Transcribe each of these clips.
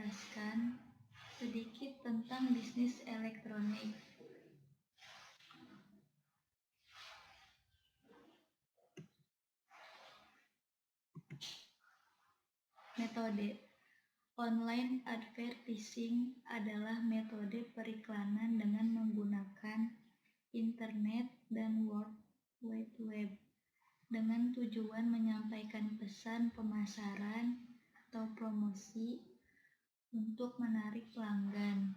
menjelaskan sedikit tentang bisnis elektronik. Metode online advertising adalah metode periklanan dengan menggunakan internet dan World Wide Web dengan tujuan menyampaikan pesan pemasaran atau promosi untuk menarik pelanggan.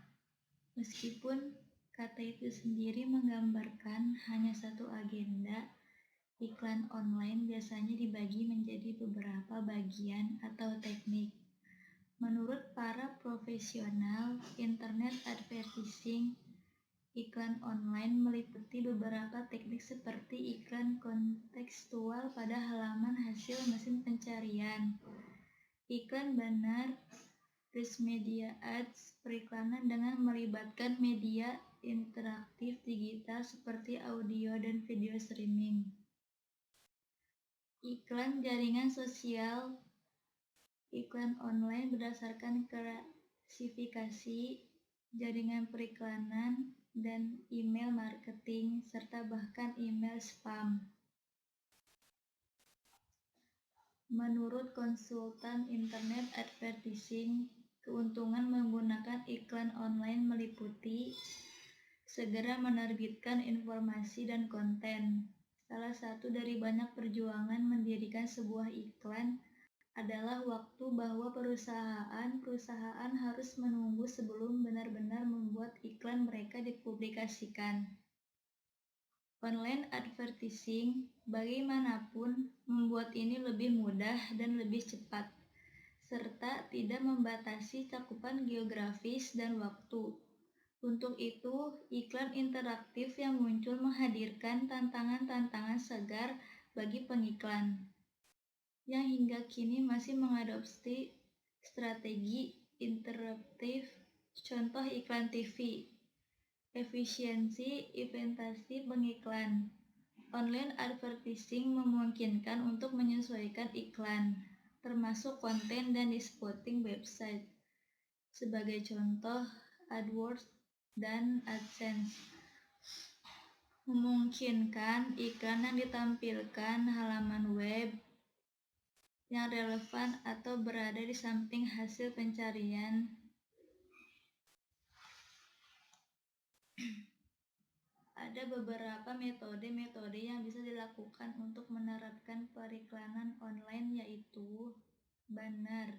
Meskipun kata itu sendiri menggambarkan hanya satu agenda, iklan online biasanya dibagi menjadi beberapa bagian atau teknik. Menurut para profesional internet advertising, iklan online meliputi beberapa teknik seperti iklan kontekstual pada halaman hasil mesin pencarian, iklan banner, rich media ads, periklanan dengan melibatkan media interaktif digital seperti audio dan video streaming. Iklan jaringan sosial, iklan online berdasarkan klasifikasi jaringan periklanan dan email marketing, serta bahkan email spam. Menurut konsultan internet advertising, keuntungan menggunakan iklan online meliputi segera menerbitkan informasi dan konten. Salah satu dari banyak perjuangan mendirikan sebuah iklan adalah waktu bahwa perusahaan harus menunggu sebelum benar-benar membuat iklan mereka dipublikasikan. Online advertising bagaimanapun membuat ini lebih mudah dan lebih cepat, serta tidak membatasi cakupan geografis dan waktu. Untuk itu, iklan interaktif yang muncul menghadirkan tantangan-tantangan segar bagi pengiklan yang hingga kini masih mengadopsi strategi interaktif. Contoh iklan TV, efisiensi investasi pengiklan. Online advertising memungkinkan untuk menyesuaikan iklan, termasuk konten dan spotting website. Sebagai contoh, AdWords dan AdSense memungkinkan iklan yang ditampilkan halaman web yang relevan atau berada di samping hasil pencarian. Ada beberapa metode yang bisa dilakukan untuk menerapkan periklanan online, yaitu banner.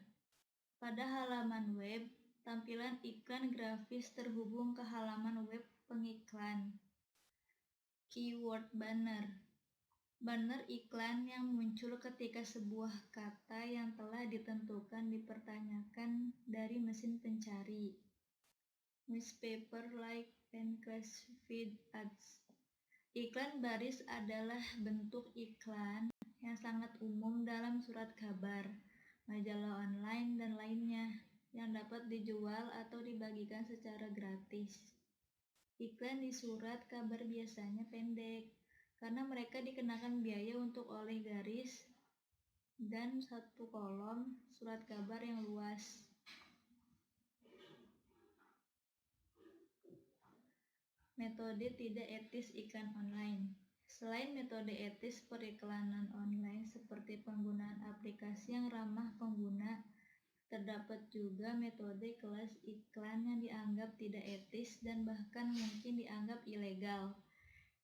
Pada halaman web, tampilan iklan grafis terhubung ke halaman web pengiklan. Keyword banner. Banner iklan yang muncul ketika sebuah kata yang telah ditentukan dipertanyakan dari mesin pencari. Newspaper like and classified ads. Iklan baris adalah bentuk iklan yang sangat umum dalam surat kabar, majalah online, dan lainnya yang dapat dijual atau dibagikan secara gratis. Iklan di surat kabar biasanya pendek, karena mereka dikenakan biaya untuk oleh garis dan satu kolom surat kabar yang luas. Metode tidak etis iklan online. Selain metode etis periklanan online seperti penggunaan aplikasi yang ramah pengguna, terdapat juga metode kelas iklan yang dianggap tidak etis dan bahkan mungkin dianggap ilegal.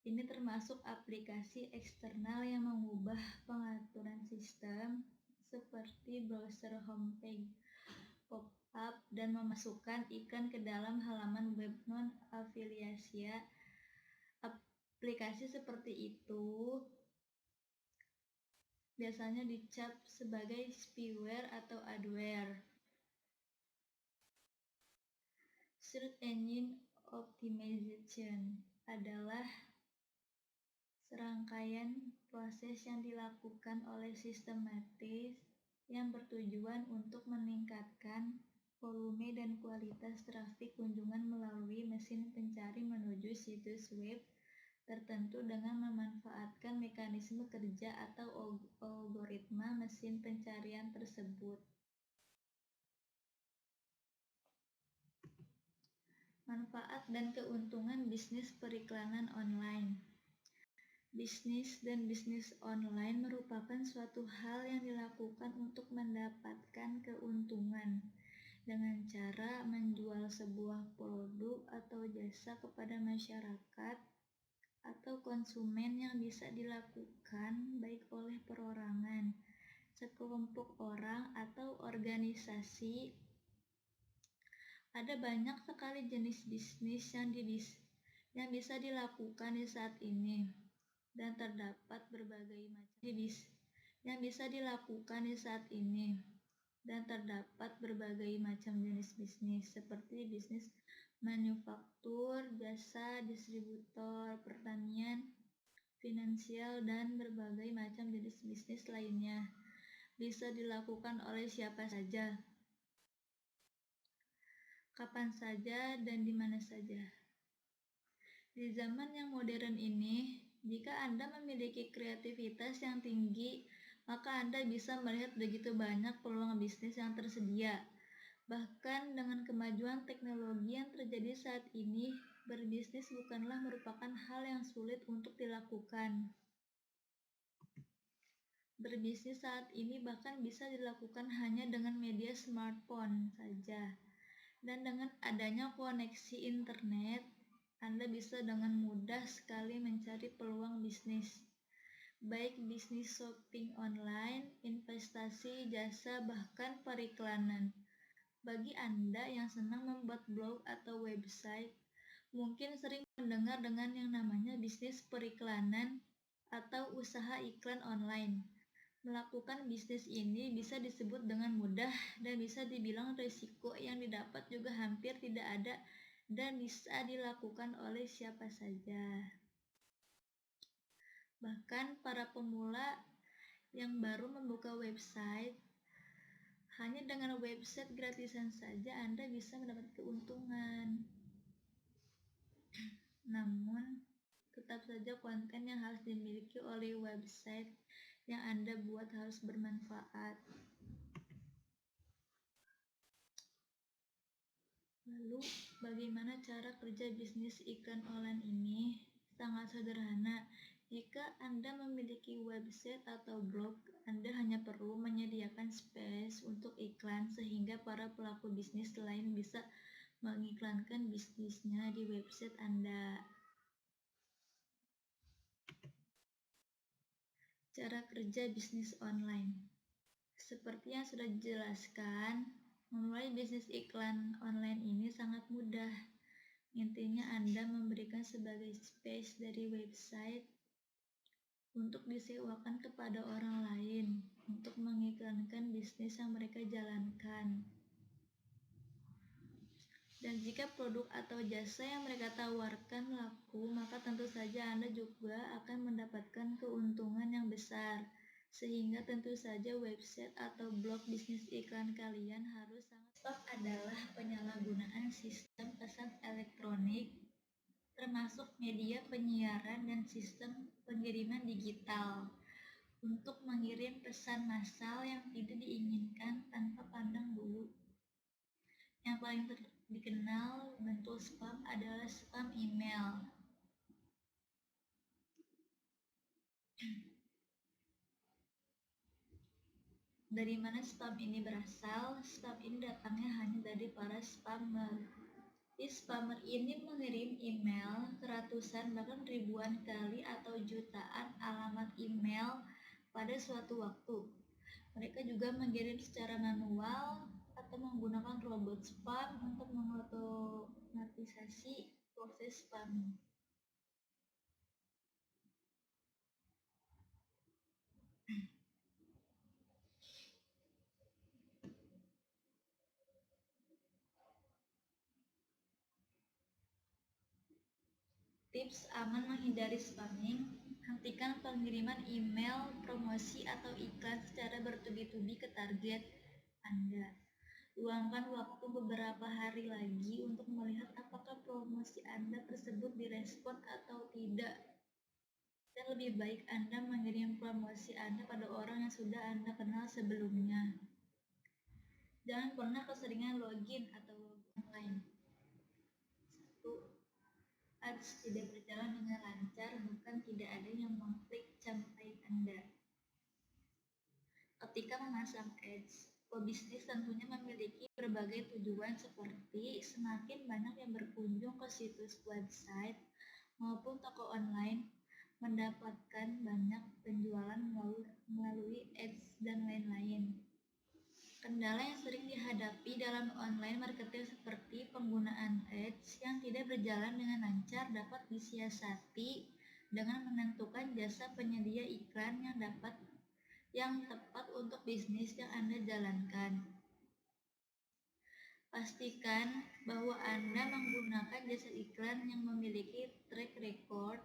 Ini termasuk aplikasi eksternal yang mengubah pengaturan sistem seperti browser homepage, pop-up, dan memasukkan iklan ke dalam halaman web non-afiliasi. Aplikasi seperti itu biasanya dicap sebagai spyware atau adware. Search Engine Optimization adalah serangkaian proses yang dilakukan oleh sistematis yang bertujuan untuk meningkatkan volume dan kualitas trafik kunjungan melalui mesin pencari menuju situs web tertentu dengan memanfaatkan mekanisme kerja atau algoritma mesin pencarian tersebut. Manfaat dan keuntungan bisnis periklanan online. Bisnis dan bisnis online merupakan suatu hal yang dilakukan untuk mendapatkan keuntungan dengan cara menjual sebuah produk atau jasa kepada masyarakat atau konsumen yang bisa dilakukan baik oleh perorangan, sekelompok orang, atau organisasi. Ada banyak sekali jenis bisnis yang bisa dilakukan di saat ini, dan terdapat berbagai macam bisnis yang bisa dilakukan di saat ini, dan terdapat berbagai macam jenis bisnis seperti bisnis manufaktur, jasa, distributor, pertanian, finansial, dan berbagai macam jenis bisnis lainnya. Bisa dilakukan oleh siapa saja, kapan saja, dan di mana saja. Di zaman yang modern ini, jika Anda memiliki kreativitas yang tinggi, maka Anda bisa melihat begitu banyak peluang bisnis yang tersedia. Bahkan dengan kemajuan teknologi yang terjadi saat ini, berbisnis bukanlah merupakan hal yang sulit untuk dilakukan. Berbisnis saat ini bahkan bisa dilakukan hanya dengan media smartphone saja. Dan dengan adanya koneksi internet, Anda bisa dengan mudah sekali mencari peluang bisnis. Baik bisnis shopping online, investasi, jasa, bahkan periklanan. Bagi Anda yang senang membuat blog atau website, mungkin sering mendengar dengan yang namanya bisnis periklanan atau usaha iklan online. Melakukan bisnis ini bisa disebut dengan mudah dan bisa dibilang risiko yang didapat juga hampir tidak ada dan bisa dilakukan oleh siapa saja. Bahkan para pemula yang baru membuka website, hanya dengan website gratisan saja Anda bisa mendapat keuntungan. Namun, tetap saja konten yang harus dimiliki oleh website yang Anda buat harus bermanfaat. Lalu, bagaimana cara kerja bisnis iklan online ini? Sangat sederhana. Jika Anda memiliki website atau blog, Anda hanya perlu menyediakan space untuk iklan sehingga para pelaku bisnis lain bisa mengiklankan bisnisnya di website Anda. Cara kerja bisnis online. Seperti yang sudah dijelaskan, memulai bisnis iklan online ini sangat mudah. Intinya Anda memberikan sebagai space dari website untuk disewakan kepada orang lain untuk mengiklankan bisnis yang mereka jalankan. Dan jika produk atau jasa yang mereka tawarkan laku, maka tentu saja Anda juga akan mendapatkan keuntungan yang besar. Sehingga tentu saja website atau blog bisnis iklan kalian harus sangat stop adalah penyalahgunaan sistem pesan elektronik, termasuk media penyiaran dan sistem pengiriman digital, untuk mengirim pesan massal yang tidak diinginkan tanpa pandang bulu. Yang paling dikenal bentuk spam adalah spam email. Dari mana spam ini berasal? Spam ini datangnya hanya dari para spammer. Spammer ini mengirim email ratusan bahkan ribuan kali atau jutaan alamat email pada suatu waktu. Mereka juga mengirim secara manual atau menggunakan robot spam untuk mengotomatisasi proses spam. Tips aman menghindari spamming: hentikan pengiriman email, promosi, atau iklan secara bertubi-tubi ke target Anda. Luangkan waktu beberapa hari lagi untuk melihat apakah promosi Anda tersebut direspon atau tidak. Dan lebih baik Anda mengirim promosi Anda pada orang yang sudah Anda kenal sebelumnya. Jangan pernah keseringan login atau login online. memasang ads. Pebisnis tentunya memiliki berbagai tujuan seperti semakin banyak yang berkunjung ke situs website maupun toko online, mendapatkan banyak penjualan melalui ads, dan lain-lain. Kendala yang sering dihadapi dalam online marketing seperti penggunaan ads yang tidak berjalan dengan lancar dapat disiasati dengan menentukan jasa penyedia iklan yang tepat untuk bisnis yang Anda jalankan. Pastikan bahwa Anda menggunakan jasa iklan yang memiliki track record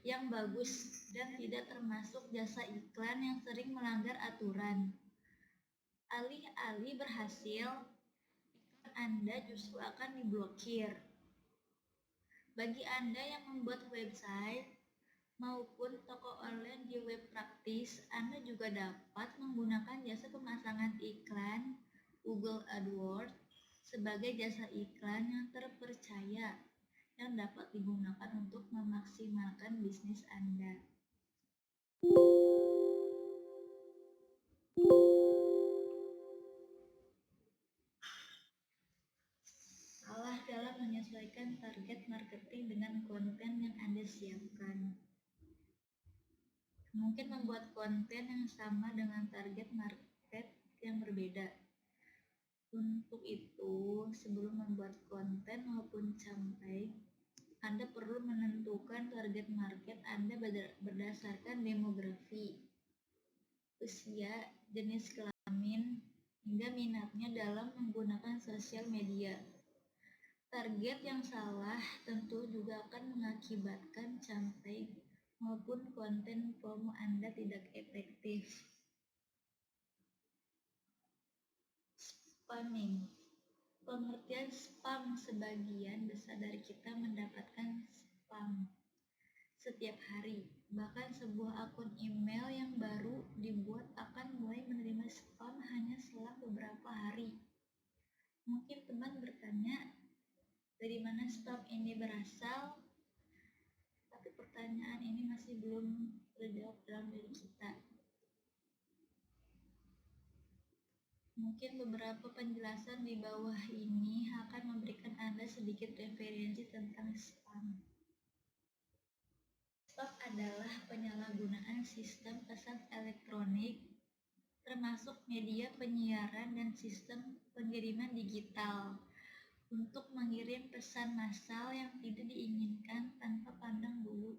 yang bagus dan tidak termasuk jasa iklan yang sering melanggar aturan. Alih-alih berhasil, iklan Anda justru akan diblokir. Bagi Anda yang membuat website maupun toko online di web praktis, Anda juga dapat menggunakan jasa pemasangan iklan Google AdWords sebagai jasa iklan yang terpercaya yang dapat digunakan untuk memaksimalkan bisnis Anda. Salah dalam menyesuaikan target marketing dengan konten yang Anda siapkan. Mungkin membuat konten yang sama dengan target market yang berbeda. Untuk itu, sebelum membuat konten maupun campaign, Anda perlu menentukan target market Anda berdasarkan demografi, usia, jenis kelamin, hingga minatnya dalam menggunakan sosial media. Target yang salah tentu juga akan mengakibatkan campaign maupun konten promo Anda tidak efektif. Spamming. Pengertian spam: sebagian besar dari kita mendapatkan spam setiap hari. Bahkan sebuah akun email yang baru dibuat akan mulai menerima spam hanya selang beberapa hari. Mungkin teman bertanya, dari mana spam ini berasal? Tapi pertanyaan ini masih belum terjawab dalam diri kita. Mungkin beberapa penjelasan di bawah ini akan memberikan Anda sedikit referensi tentang spam. Spam adalah penyalahgunaan sistem pesan elektronik, termasuk media penyiaran dan sistem pengiriman digital, untuk mengirim pesan massal yang tidak diinginkan tanpa pandang bulu.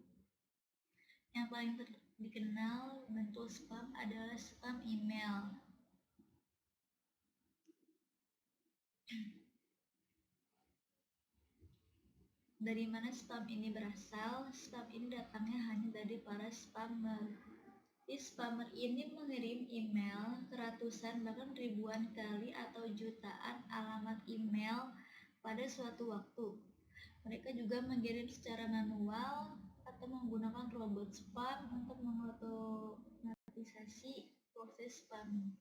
Yang paling dikenal bentuk spam adalah spam email. Dari mana spam ini berasal? Spam ini datangnya hanya dari para spammer. Spammer ini mengirim email ke ratusan bahkan ribuan kali atau jutaan alamat email pada suatu waktu. Mereka juga mengirim secara manual atau menggunakan robot spam untuk mengotomatisasi proses spamming.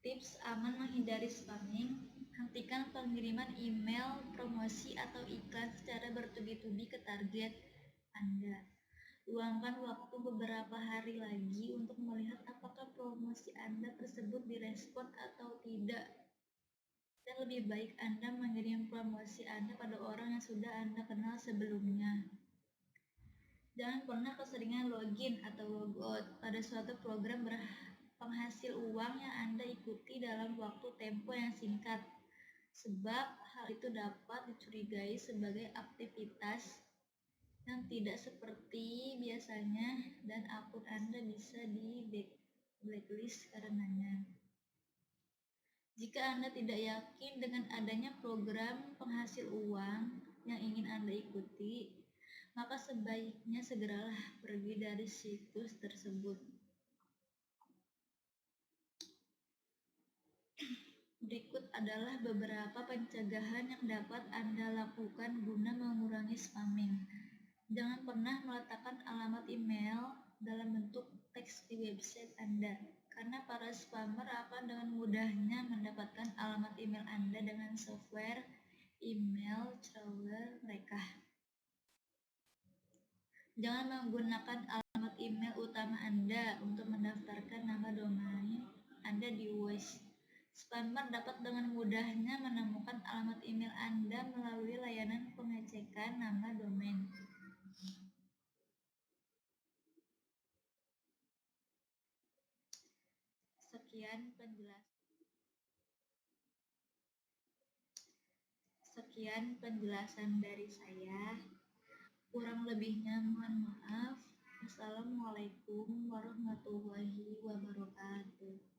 Tips aman menghindari spamming: hentikan pengiriman email, promosi, atau iklan secara bertubi-tubi ke target Anda. Luangkan waktu beberapa hari lagi untuk melihat apakah promosi Anda tersebut direspon atau tidak. Dan lebih baik Anda mengirim promosi Anda pada orang yang sudah Anda kenal sebelumnya. Jangan pernah keseringan login atau logout pada suatu program penghasil uang yang Anda ikuti dalam waktu tempo yang singkat, sebab hal itu dapat dicurigai sebagai aktivitas yang tidak seperti biasanya dan akun Anda bisa di blacklist karenanya. Jika Anda tidak yakin dengan adanya program penghasil uang yang ingin Anda ikuti, maka sebaiknya segeralah pergi dari situs tersebut. Berikut adalah beberapa pencegahan yang dapat Anda lakukan guna mengurangi spamming. Jangan pernah meletakkan alamat email dalam bentuk teks di website Anda. karena para spammer akan dengan mudahnya mendapatkan alamat email Anda dengan software email trawler mereka. Jangan menggunakan alamat email utama Anda untuk mendaftarkan nama domain Anda di Wish. Spammer dapat dengan mudahnya menemukan alamat email Anda melalui layanan pengecekan nama domain. Sekian penjelasan dari saya. Kurang lebihnya mohon maaf. Assalamualaikum warahmatullahi wabarakatuh.